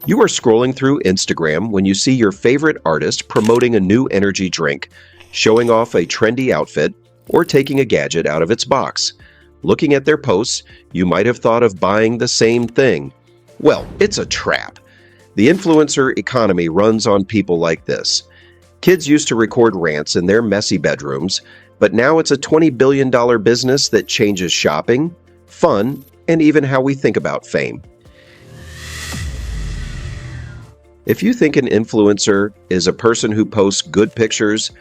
You are scrolling through Instagram when you see your favorite artist promoting a new energy drink, showing off a trendy outfit, or taking a gadget out of its box. Looking at their posts, you might have thought of buying the same thing. Well, it's a trap. The influencer economy runs on people like this. Kids used to record rants in their messy bedrooms, but now it's a $20 billion business that changes shopping, fun, and even how we think about fame. If you think an influencer is a person who posts good pictures,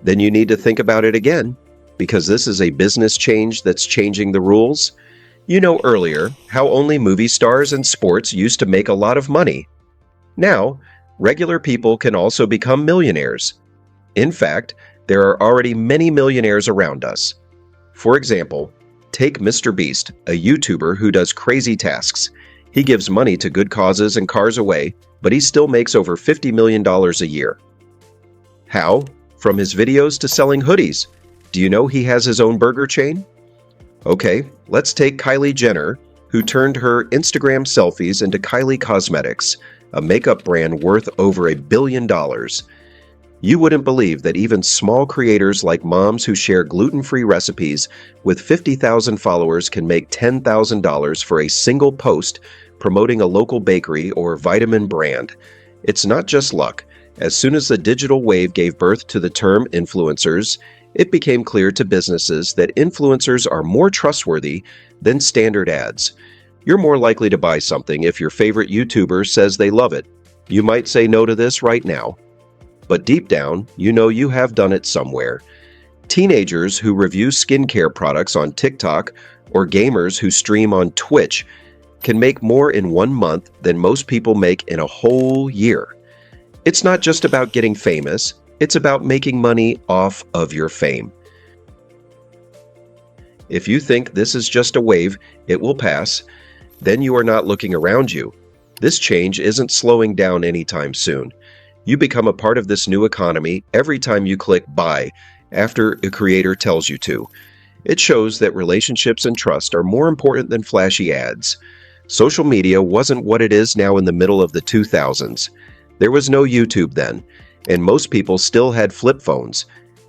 then you need to think about it again, because this is a business change that's changing the rules. You know earlier how only movie stars and sports used to make a lot of money. Now, regular people can also become millionaires. In fact, there are already many millionaires around us. For example, take MrBeast, a YouTuber who does crazy tasks. He gives money to good causes and cars away, but he still makes over $50 million a year. How? From his videos to selling hoodies. Do you know he has his own burger chain? Okay, let's take Kylie Jenner, who turned her Instagram selfies into Kylie Cosmetics, a makeup brand worth over $1 billion. You wouldn't believe that even small creators like moms who share gluten-free recipes with 50,000 followers can make $10,000 for a single post promoting a local bakery or vitamin brand. It's not just luck. As soon as the digital wave gave birth to the term influencers, it became clear to businesses that influencers are more trustworthy than standard ads. You're more likely to buy something if your favorite YouTuber says they love it. You might say no to this right now, but deep down, you know you have done it somewhere. Teenagers who review skincare products on TikTok or gamers who stream on Twitch can make more in 1 month than most people make in a whole year. It's not just about getting famous, it's about making money off of your fame. If you think this is just a wave, it will pass, then you are not looking around you. This change isn't slowing down anytime soon. You become a part of this new economy every time you click buy after a creator tells you to. It shows that relationships and trust are more important than flashy ads. Social media wasn't what it is now in the middle of the 2000s. There was no YouTube then, and most people still had flip phones.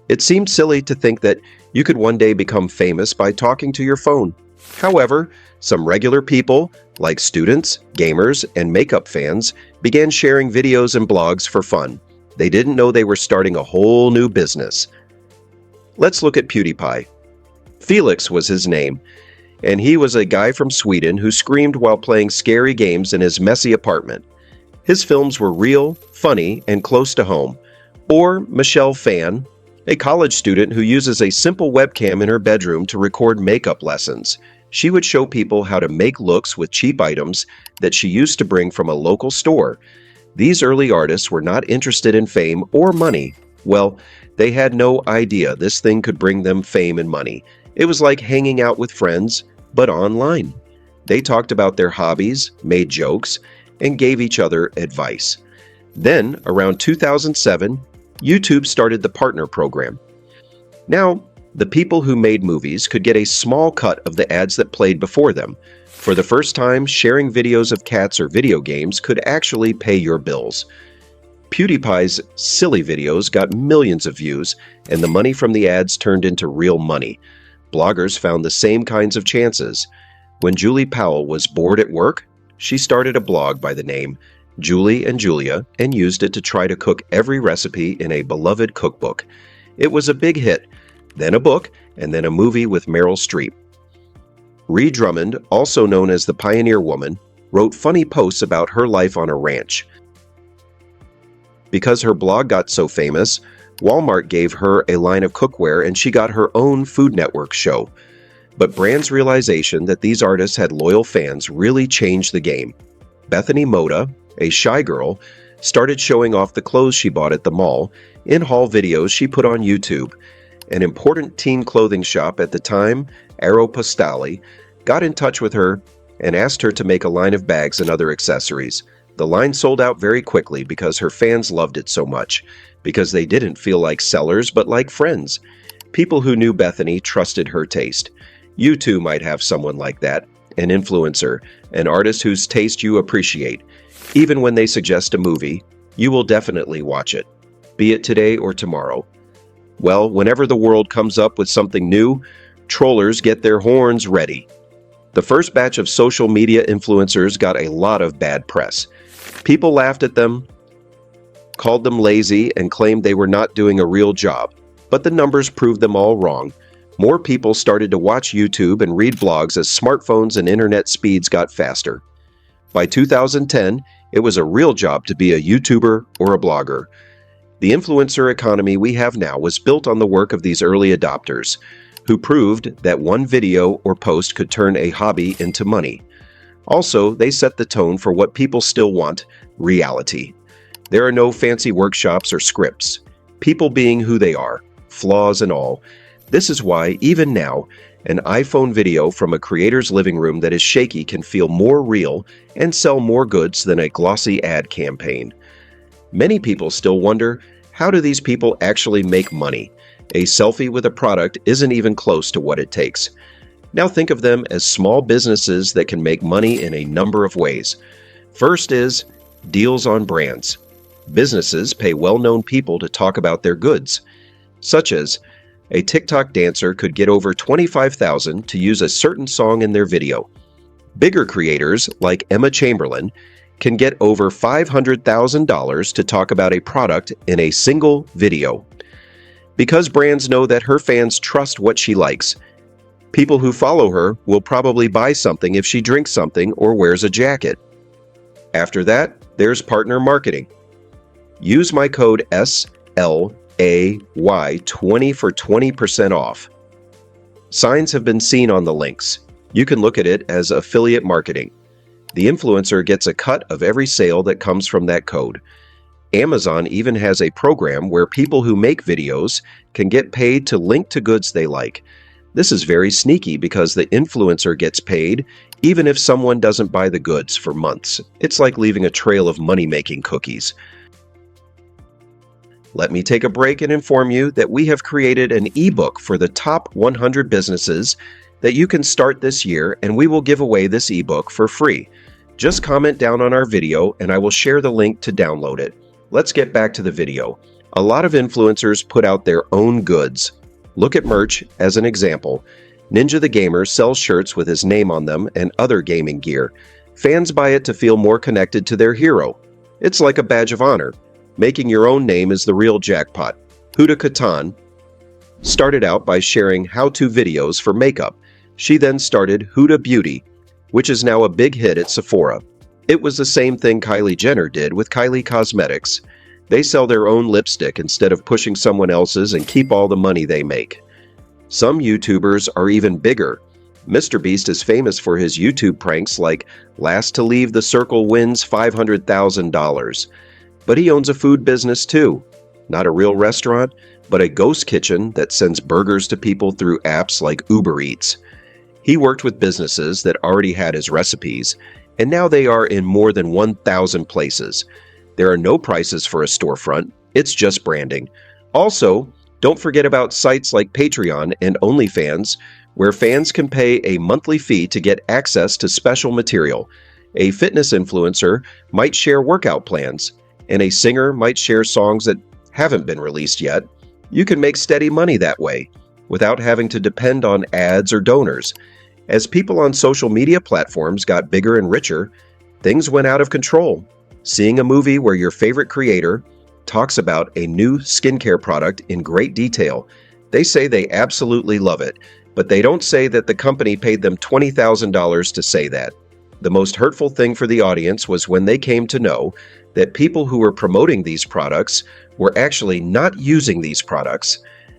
It seemed silly to think that you could one day become famous by talking to your phone. However, some regular people, like students, gamers, and makeup fans, began sharing videos and blogs for fun. They didn't know they were starting a whole new business. Let's look at PewDiePie. Felix was his name, and he was a guy from Sweden who screamed while playing scary games in his messy apartment. His films were real, funny, and close to home. Or Michelle Phan, a college student who uses a simple webcam in her bedroom to record makeup lessons. She would show people how to make looks with cheap items that she used to bring from a local store. These early artists were not interested in fame or money. Well, they had no idea this thing could bring them fame and money. It was like hanging out with friends, but online. They talked about their hobbies, made jokes, and gave each other advice. Then, around 2007, YouTube started the Partner Program. Now, the people who made movies could get a small cut of the ads that played before them. For the first time, sharing videos of cats or video games could actually pay your bills. PewDiePie's silly videos got millions of views, and the money from the ads turned into real money. Bloggers found the same kinds of chances. When Julie Powell was bored at work, she started a blog by the name Julie and Julia and used it to try to cook every recipe in a beloved cookbook. It was a big hit, then a book, and then a movie with Meryl Streep. Ree Drummond, also known as the Pioneer Woman, wrote funny posts about her life on a ranch. Because her blog got so famous, Walmart gave her a line of cookware and she got her own Food Network show. But brands' realization that these artists had loyal fans really changed the game. Bethany Moda, a shy girl, started showing off the clothes she bought at the mall in haul videos she put on YouTube. An important teen clothing shop at the time, Aeropostale, got in touch with her and asked her to make a line of bags and other accessories. The line sold out very quickly because her fans loved it so much, because they didn't feel like sellers but like friends. People who knew Bethany trusted her taste. You too might have someone like that, an influencer, an artist whose taste you appreciate. Even when they suggest a movie, you will definitely watch it, be it today or tomorrow. Well, whenever the world comes up with something new, trollers get their horns ready. The first batch of social media influencers got a lot of bad press. People laughed at them, called them lazy, and claimed they were not doing a real job. But the numbers proved them all wrong. More people started to watch YouTube and read blogs as smartphones and internet speeds got faster. By 2010, it was a real job to be a YouTuber or a blogger. The influencer economy we have now was built on the work of these early adopters, who proved that one video or post could turn a hobby into money. Also, they set the tone for what people still want: reality. There are no fancy workshops or scripts. People being who they are, flaws and all. This is why, even now, an iPhone video from a creator's living room that is shaky can feel more real and sell more goods than a glossy ad campaign. Many people still wonder, how do these people actually make money? A selfie with a product isn't even close to what it takes. Now think of them as small businesses that can make money in a number of ways. First is deals on brands. Businesses pay well-known people to talk about their goods, such as a TikTok dancer could get over $25,000 to use a certain song in their video. Bigger creators, like Emma Chamberlain, can get over $500,000 to talk about a product in a single video. Because brands know that her fans trust what she likes, people who follow her will probably buy something if she drinks something or wears a jacket. After that, there's partner marketing. Use my code SLAY20 for 20% off. Signs have been seen on the links. You can look at it as affiliate marketing. The influencer gets a cut of every sale that comes from that code. Amazon even has a program where people who make videos can get paid to link to goods they like. This is very sneaky because the influencer gets paid even if someone doesn't buy the goods for months. It's like leaving a trail of money-making cookies. Let me take a break and inform you that we have created an ebook for the top 100 businesses that you can start this year, and we will give away this ebook for free. Just comment down on our video and I will share the link to download it. Let's get back to the video. A lot of influencers put out their own goods. Look at merch as an example. Ninja the Gamer sells shirts with his name on them and other gaming gear. Fans buy it to feel more connected to their hero. It's like a badge of honor. Making your own name is the real jackpot. Huda Katan started out by sharing how-to videos for makeup. She then started Huda Beauty, which is now a big hit at Sephora. It was the same thing Kylie Jenner did with Kylie Cosmetics. They sell their own lipstick instead of pushing someone else's and keep all the money they make. Some YouTubers are even bigger. MrBeast is famous for his YouTube pranks like last to leave the circle wins $500,000. But he owns a food business too. Not a real restaurant, but a ghost kitchen that sends burgers to people through apps like Uber Eats. He worked with businesses that already had his recipes, and now they are in more than 1,000 places. There are no prices for a storefront, it's just branding. Also, don't forget about sites like Patreon and OnlyFans, where fans can pay a monthly fee to get access to special material. A fitness influencer might share workout plans, and a singer might share songs that haven't been released yet. You can make steady money that way, without having to depend on ads or donors. As people on social media platforms got bigger and richer, things went out of control. Seeing a movie where your favorite creator talks about a new skincare product in great detail, they say they absolutely love it, but they don't say that the company paid them $20,000 to say that. The most hurtful thing for the audience was when they came to know that people who were promoting these products were actually not using these products.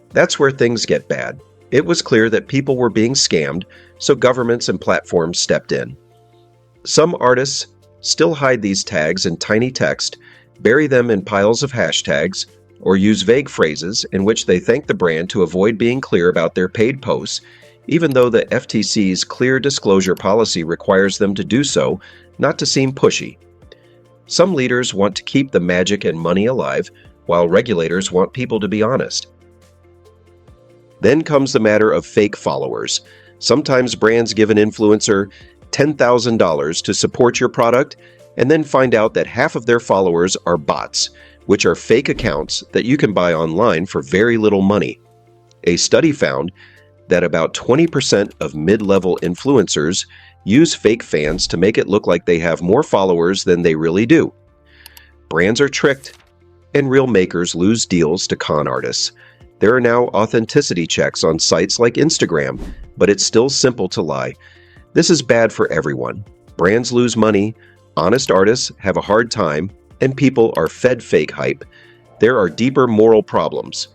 That's where things get bad. It was clear that people were being scammed, so governments and platforms stepped in. Some artists still hide these tags in tiny text, bury them in piles of hashtags, or use vague phrases in which they thank the brand to avoid being clear about their paid posts, even though the FTC's clear disclosure policy requires them to do so, not to seem pushy. Some leaders want to keep the magic and money alive, while regulators want people to be honest. Then comes the matter of fake followers. Sometimes brands give an influencer $10,000 to support your product, and then find out that half of their followers are bots, which are fake accounts that you can buy online for very little money. A study found that about 20% of mid-level influencers use fake fans to make it look like they have more followers than they really do. Brands are tricked, and real makers lose deals to con artists. There are now authenticity checks on sites like Instagram, but it's still simple to lie. This is bad for everyone. Brands lose money, honest artists have a hard time, and people are fed fake hype. There are deeper moral problems.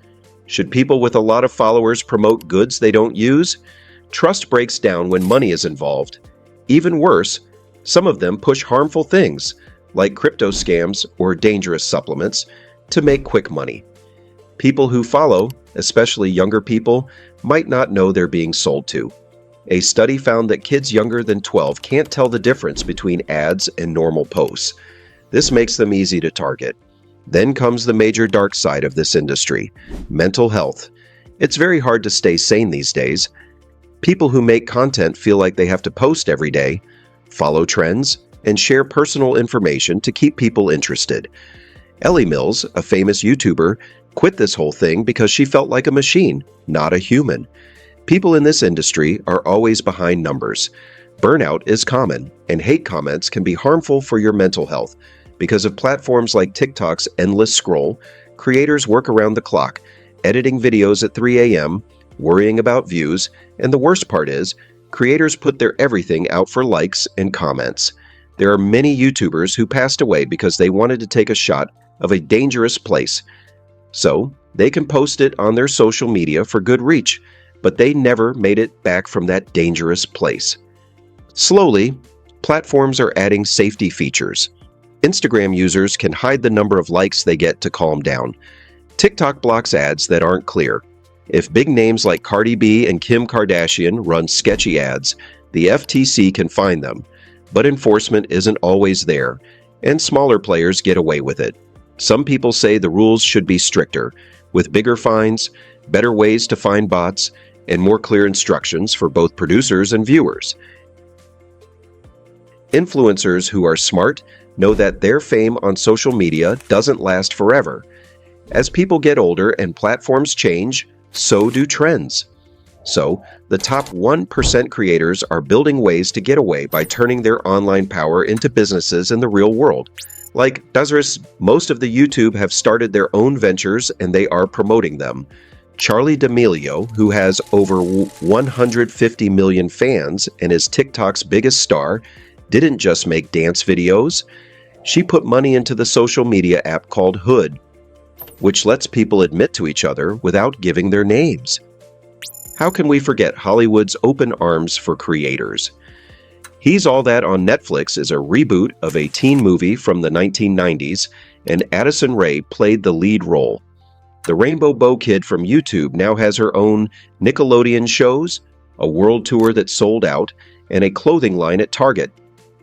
Should people with a lot of followers promote goods they don't use? Trust breaks down when money is involved. Even worse, some of them push harmful things, like crypto scams or dangerous supplements, to make quick money. People who follow, especially younger people, might not know they're being sold to. A study found that kids younger than 12 can't tell the difference between ads and normal posts. This makes them easy to target. Then comes the major dark side of this industry, mental health. It's very hard to stay sane these days. People who make content feel like they have to post every day, follow trends, and share personal information to keep people interested. Ellie Mills, a famous YouTuber, quit this whole thing because she felt like a machine, not a human. People in this industry are always behind numbers. Burnout is common, and hate comments can be harmful for your mental health. Because of platforms like TikTok's endless scroll, creators work around the clock, editing videos at 3 a.m., worrying about views, and the worst part is, creators put their everything out for likes and comments. There are many YouTubers who passed away because they wanted to take a shot of a dangerous place. So, they can post it on their social media for good reach, but they never made it back from that dangerous place. Slowly, platforms are adding safety features. Instagram users can hide the number of likes they get to calm down. TikTok blocks ads that aren't clear. If big names like Cardi B and Kim Kardashian run sketchy ads, the FTC can find them. But enforcement isn't always there, and smaller players get away with it. Some people say the rules should be stricter, with bigger fines, better ways to find bots, and more clear instructions for both producers and viewers. Influencers who are smart know that their fame on social media doesn't last forever. As people get older and platforms change, so do trends. So, the top 1% creators are building ways to get away by turning their online power into businesses in the real world. Like Douglas, most of the YouTube have started their own ventures and they are promoting them. Charli D'Amelio, who has over 150 million fans and is TikTok's biggest star, didn't just make dance videos. She put money into the social media app called Hood, which lets people admit to each other without giving their names. How can we forget Hollywood's open arms for creators? He's All That on Netflix is a reboot of a teen movie from the 1990s, and Addison Rae played the lead role. The Rainbow Bow Kid from YouTube now has her own Nickelodeon shows, a world tour that sold out, and a clothing line at Target.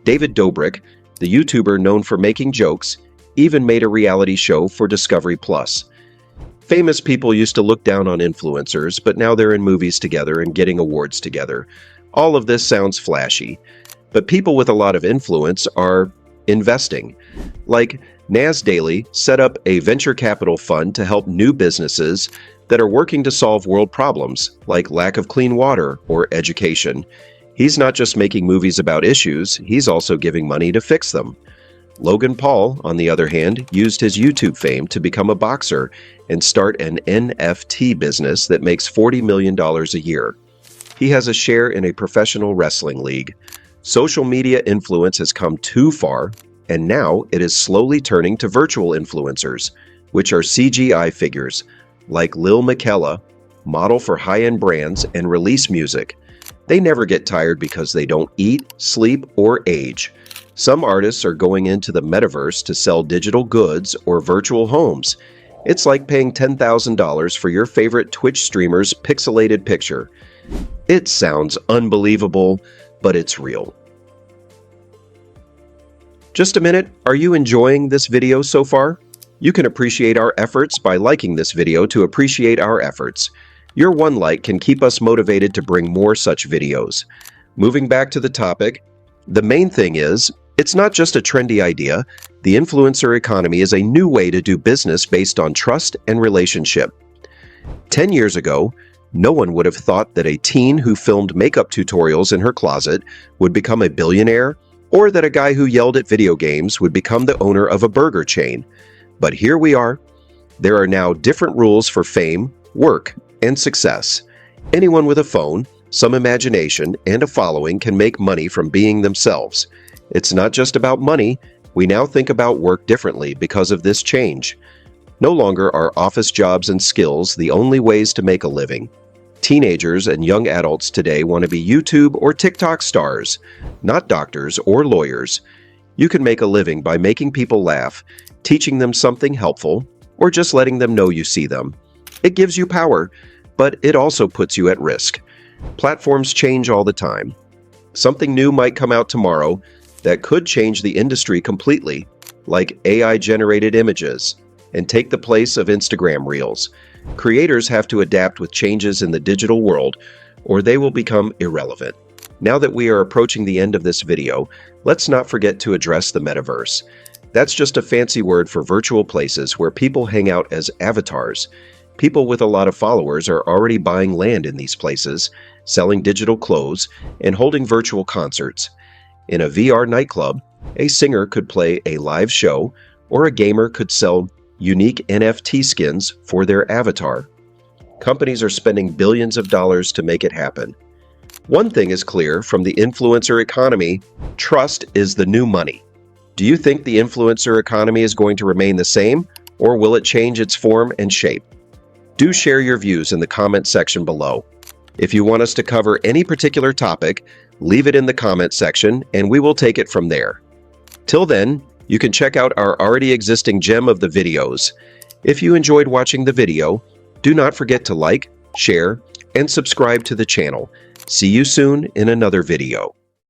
David Dobrik, the YouTuber known for making jokes, even made a reality show for Discovery Plus. Famous people used to look down on influencers, but now they're in movies together and getting awards together. All of this sounds flashy, but people with a lot of influence are investing. Like Nas Daily set up a venture capital fund to help new businesses that are working to solve world problems, like lack of clean water or education. He's not just making movies about issues, he's also giving money to fix them. Logan Paul, on the other hand, used his YouTube fame to become a boxer and start an NFT business that makes $40 million a year. He has a share in a professional wrestling league. Social media influence has come too far, and now it is slowly turning to virtual influencers, which are CGI figures, like Lil Miquela, model for high-end brands and release music. They never get tired because they don't eat, sleep, or age. Some artists are going into the metaverse to sell digital goods or virtual homes. It's like paying $10,000 for your favorite Twitch streamer's pixelated picture. It sounds unbelievable, but it's real. Just a minute, are you enjoying this video so far? You can appreciate our efforts by liking this video to appreciate our efforts. Your one like can keep us motivated to bring more such videos. Moving back to the topic, the main thing is, It's not just a trendy idea. The influencer economy is a new way to do business based on trust and relationship. 10 years ago, no one would have thought that a teen who filmed makeup tutorials in her closet would become a billionaire, or that a guy who yelled at video games would become the owner of a burger chain. But here we are. There are now different rules for fame, work, and success. Anyone with a phone, some imagination, and a following can make money from being themselves. It's not just about money. We now think about work differently because of this change. No longer are office jobs and skills the only ways to make a living. Teenagers and young adults today want to be YouTube or TikTok stars, not doctors or lawyers. You can make a living by making people laugh, teaching them something helpful, or just letting them know you see them. It gives you power, but it also puts you at risk. Platforms change all the time. Something new might come out tomorrow that could change the industry completely, like AI-generated images, and take the place of Instagram Reels. Creators have to adapt with changes in the digital world, or they will become irrelevant. Now that we are approaching the end of this video, let's not forget to address the metaverse. That's just a fancy word for virtual places where people hang out as avatars. People with a lot of followers are already buying land in these places, selling digital clothes, and holding virtual concerts. In a VR nightclub, a singer could play a live show, or a gamer could sell unique NFT skins for their avatar. Companies are spending billions of dollars to make it happen. One thing is clear from the influencer economy: trust is the new money. Do you think the influencer economy is going to remain the same, or will it change its form and shape? Do share your views in the comment section below. If you want us to cover any particular topic, leave it in the comment section and we will take it from there. Till then, you can check out our already existing gem of the videos. If you enjoyed watching the video, do not forget to like, share, and subscribe to the channel. See you soon in another video.